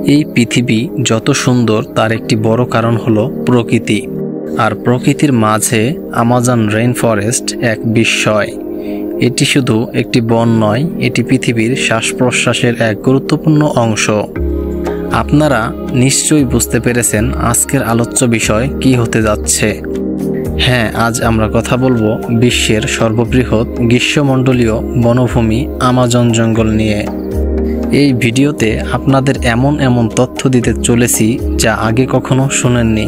এই পৃথিবী যত সুন্দর তার একটি বড় কারণ হলো প্রকৃতি। আর প্রকৃতির মাঝে আমাজন রেইন ফরেস্ট এক বিস্ময়। এটি শুধু একটি বন নয়, এটি পৃথিবীর শ্বাস-প্রশ্বাসের এক গুরুত্বপূর্ণ অংশ। আপনারা নিশ্চয়ই বুঝতে পেরেছেন আজকের আলোচ্য বিষয় কি হতে যাচ্ছে। হ্যাঁ, আজ আমরা কথা বলবো বিশ্বের সর্ববৃহৎ গ্রীষ্মমণ্ডলীয় বনভূমি আমাজন জঙ্গল নিয়ে। এই ভিডিওতে আপনাদের এমন তথ্য দিতে চলেছি যা আগে কখনো শুনেননি।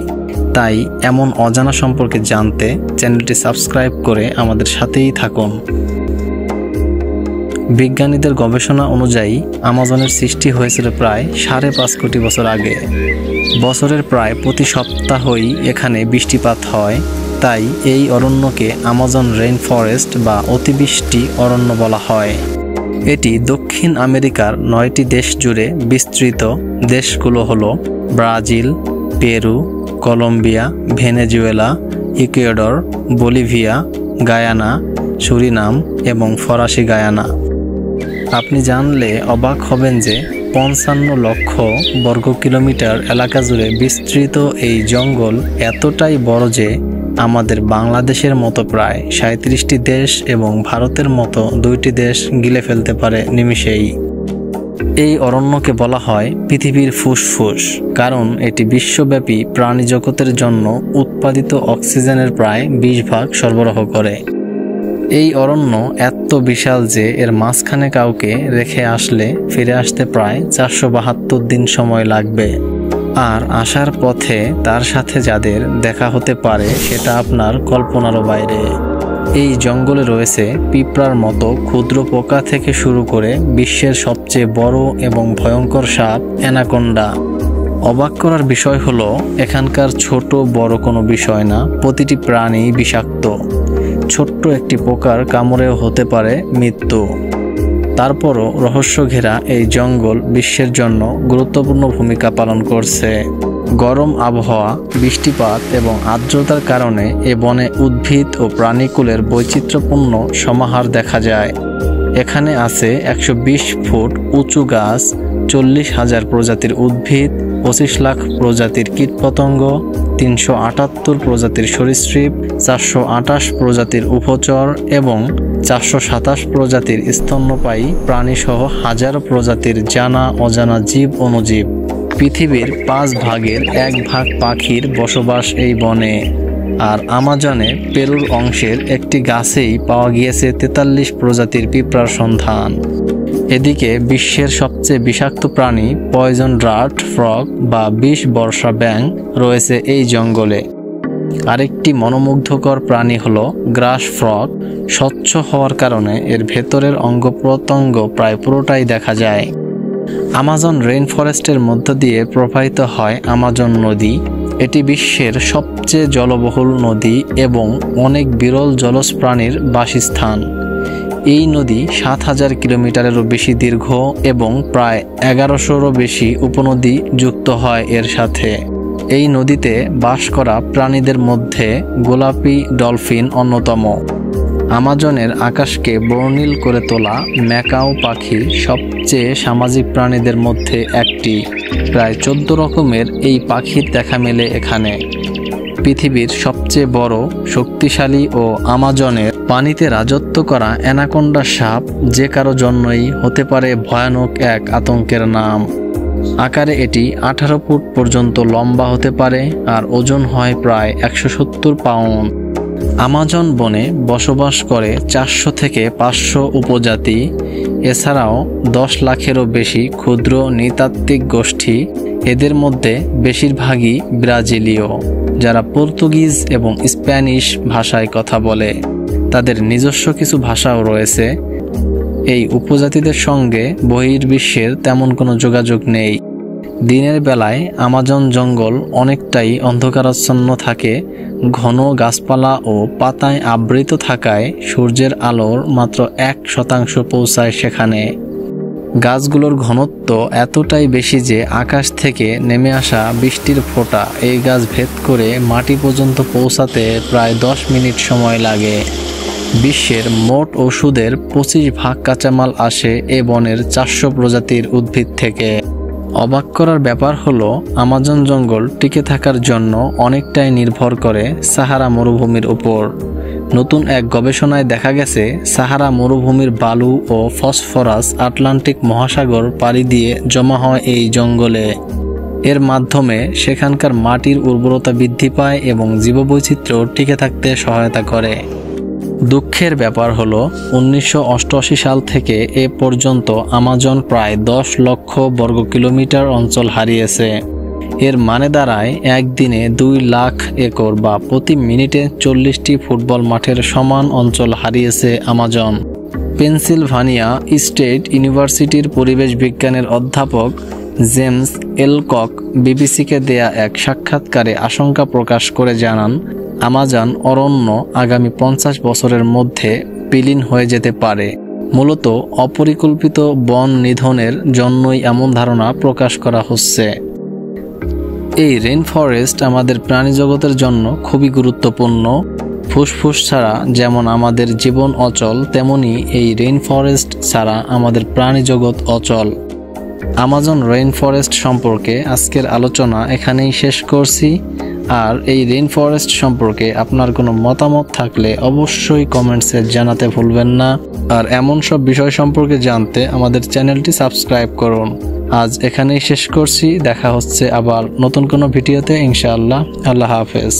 তাই এমন অজানা সম্পর্কে জানতে চ্যানেলটি সাবস্ক্রাইব করে আমাদের সাথেই থাকুন। বিজ্ঞানীদের গবেষণা অনুযায়ী আমাজনের সৃষ্টি হয়েছিল প্রায় 5.5 কোটি বছর আগে। বছরের প্রায় প্রতি সপ্তাহই এখানে বৃষ্টিপাত হয়, তাই এই অরণ্যকে আমাজন রেইন ফরেস্ট বা অতিবৃষ্টি অরণ্য বলা হয়। এটি দক্ষিণ আমেরিকার 9টি দেশ জুড়ে বিস্তৃত। দেশগুলো হলো Brazil, Peru, Colombia, Venezuela, Ecuador, Bolivia, Guyana, Suriname এবং ফরাসি গায়ানা। আপনি জানলে অবাক হবেন যে 55 লক্ষ বর্গ কিলোমিটার এলাকা জুড়ে বিস্তৃত এই জঙ্গল এতটাই বড় যে আমাদের বাংলাদেশের মতো প্রায় 37টি দেশ এবং ভারতের মতো 2টি দেশ গিলে ফেলতে পারে নিমিষেই। এই অরণ্যকে বলা হয় পৃথিবীর ফুসফুস, কারণ এটি বিশ্বব্যাপী প্রাণী জগতের জন্য উৎপাদিত অক্সিজেনের প্রায় 20% সরবরাহ করে। এই অরণ্য এত বিশাল যে এর মাঝখানে কাউকে রেখে আসলে ফিরে আসতে প্রায় 472 দিন সময় লাগবে। আর আসার পথে তার সাথে যাদের দেখা হতে পারে সেটা আপনার কল্পনারও বাইরে। এই জঙ্গলে রয়েছে পিঁপড়ার মতো ক্ষুদ্র পোকা থেকে শুরু করে বিশ্বের সবচেয়ে বড় এবং ভয়ঙ্কর সাপ অ্যানাকোন্ডা। অবাক করার বিষয় হলো এখানকার ছোট বড় কোনো বিষয় না, প্রতিটি প্রাণী বিষাক্ত। ছোট্ট একটি পোকার কামড়েও হতে পারে মৃত্যু। তারপরও রহস্য ঘেরা এই জঙ্গল বিশ্বের জন্য গুরুত্বপূর্ণ ভূমিকা পালন করছে। গরম আবহাওয়া, বৃষ্টিপাত এবং আর্দ্রতার কারণে এ বনে উদ্ভিদ ও প্রাণীকুলের বৈচিত্র্যপূর্ণ সমাহার দেখা যায়। এখানে আছে 120 ফুট উঁচু গাছ, 40,000 প্রজাতির উদ্ভিদ, 25 লাখ প্রজাতির কীটপতঙ্গ, 378 প্রজাতির সরীসৃপ, 428 প্রজাতির উভচর এবং 427 প্রজাতির স্তন্যপায়ী প্রাণীসহ হাজারো প্রজাতির জানা অজানা জীব অণুজীব। পৃথিবীর 5 ভাগের 1 ভাগ পাখির বসবাস এই বনে। আর আমাজনে পেরুর অংশের একটি গাছেই পাওয়া গিয়েছে 43 প্রজাতির পিঁপড়ার সন্ধান। এদিকে বিশ্বের সবচেয়ে বিষাক্ত প্রাণী পয়জন ডার্ট ফ্রগ বা বিষ বর্ষা ব্যাঙ রয়েছে এই জঙ্গলে। আরেকটি মনোমুগ্ধকর প্রাণী হলো গ্রাস ফ্রগ। স্বচ্ছ হওয়ার কারণে এর ভেতরের অঙ্গ প্রত্যঙ্গ প্রায় পুরোটাই দেখা যায়। আমাজন রেইন ফরেস্টের মধ্য দিয়ে প্রবাহিত হয় আমাজন নদী। এটি বিশ্বের সবচেয়ে জলবহুল নদী এবং অনেক বিরল জলজ প্রাণীর বাসস্থান। এই নদী 7,000 কিলোমিটারেরও বেশি দীর্ঘ এবং প্রায় 1100রও বেশি উপনদী যুক্ত হয় এর সাথে। এই নদীতে বাস করা প্রাণীদের মধ্যে গোলাপি ডলফিন অন্যতম। আমাজনের আকাশকে বর্ণিল করে তোলা ম্যাকাও পাখি সবচেয়ে সামাজিক প্রাণীদের মধ্যে একটি। প্রায় 14 রকমের এই পাখির দেখা মেলে এখানে। পৃথিবীর সবচেয়ে বড়, শক্তিশালী ও আমাজনের পানিতে রাজত্ব করা অ্যানাকোন্ডা সাপ যে কারো জন্যই হতে পারে ভয়ানক এক আতঙ্কের নাম। আকারে এটি 18 ফুট পর্যন্ত লম্বা হতে পারে আর ওজন হয় প্রায় 170 পাউন্ড। আমাজন বনে বসবাস করে 400 থেকে 500 উপজাতি। এছাড়াও 10 লাখেরও বেশি ক্ষুদ্র নৃতাত্ত্বিক গোষ্ঠী। এদের মধ্যে বেশিরভাগই ব্রাজিলীয়, যারা পর্তুগিজ এবং স্প্যানিশ ভাষায় কথা বলে। তাদের নিজস্ব কিছু ভাষাও রয়েছে। এই উপজাতিদের সঙ্গে বহির্বিশ্বের তেমন কোনো যোগাযোগ নেই। দিনের বেলায় আমাজন জঙ্গল অনেকটাই অন্ধকারাচ্ছন্ন থাকে। ঘন গাছপালা ও পাতায় আবৃত থাকায় সূর্যের আলোর মাত্র 1% পৌঁছায় সেখানে। গাছগুলোর ঘনত্ব এতটাই বেশি যে আকাশ থেকে নেমে আসা বৃষ্টির ফোঁটা এই গাছ ভেদ করে মাটি পর্যন্ত পৌঁছাতে প্রায় 10 মিনিট সময় লাগে। বিশ্বের মোট ওষুধের 25% কাঁচামাল আসে এ বনের 400 প্রজাতির উদ্ভিদ থেকে। অবাক করার ব্যাপার হলো আমাজন জঙ্গল টিকে থাকার জন্য অনেকটাই নির্ভর করে সাহারা মরুভূমির উপর। নতুন এক গবেষণায় দেখা গেছে সাহারা মরুভূমির বালু ও ফসফরাস আটলান্টিক মহাসাগর পাড়ি দিয়ে জমা হয় এই জঙ্গলে। এর মাধ্যমে সেখানকার মাটির উর্বরতা বৃদ্ধি পায় এবং জীববৈচিত্র্য টিকে থাকতে সহায়তা করে। দুঃখের ব্যাপার হলো 1988 সাল থেকে এ পর্যন্ত আমাজন প্রায় 10 লক্ষ বর্গ কিলোমিটার অঞ্চল হারিয়েছে। এর মানে দাঁড়ায় একদিনে 2 লাখ একর বা প্রতি মিনিটে 40টি ফুটবল মাঠের সমান অঞ্চল হারিয়েছে আমাজন। পেনসিলভানিয়া স্টেট ইউনিভার্সিটির পরিবেশ বিজ্ঞানের অধ্যাপক জেমস এলকক বিবিসিকে দেয়া এক সাক্ষাৎকারে আশঙ্কা প্রকাশ করে জানান, আমাজন অরণ্য আগামী 50 বছরের মধ্যে বিলীন হয়ে যেতে পারে। মূলত অপরিকল্পিত বন নিধনের জন্যই এমন ধারণা প্রকাশ করা হচ্ছে। এই রেইন ফরেস্ট আমাদের প্রাণীজগতের জন্য খুবই গুরুত্বপূর্ণ। ফুসফুস ছাড়া যেমন আমাদের জীবন অচল, তেমনি এই রেইন ফরেস্ট ছাড়া আমাদের প্রাণীজগৎ অচল। আমাজন রেইন ফরেস্ট সম্পর্কে আজকের আলোচনা এখানেই শেষ করছি। আর এই রেইন ফরেস্ট সম্পর্কে আপনার কোনো মতামত থাকলে অবশ্যই কমেন্টসে জানাতে ভুলবেন না। আর এমন সব বিষয় সম্পর্কে জানতে আমাদের চ্যানেলটি সাবস্ক্রাইব করুন। আজ এখানেই শেষ করছি, দেখা হচ্ছে আবার নতুন কোনো ভিডিওতে ইনশাআল্লাহ। আল্লাহ হাফেজ।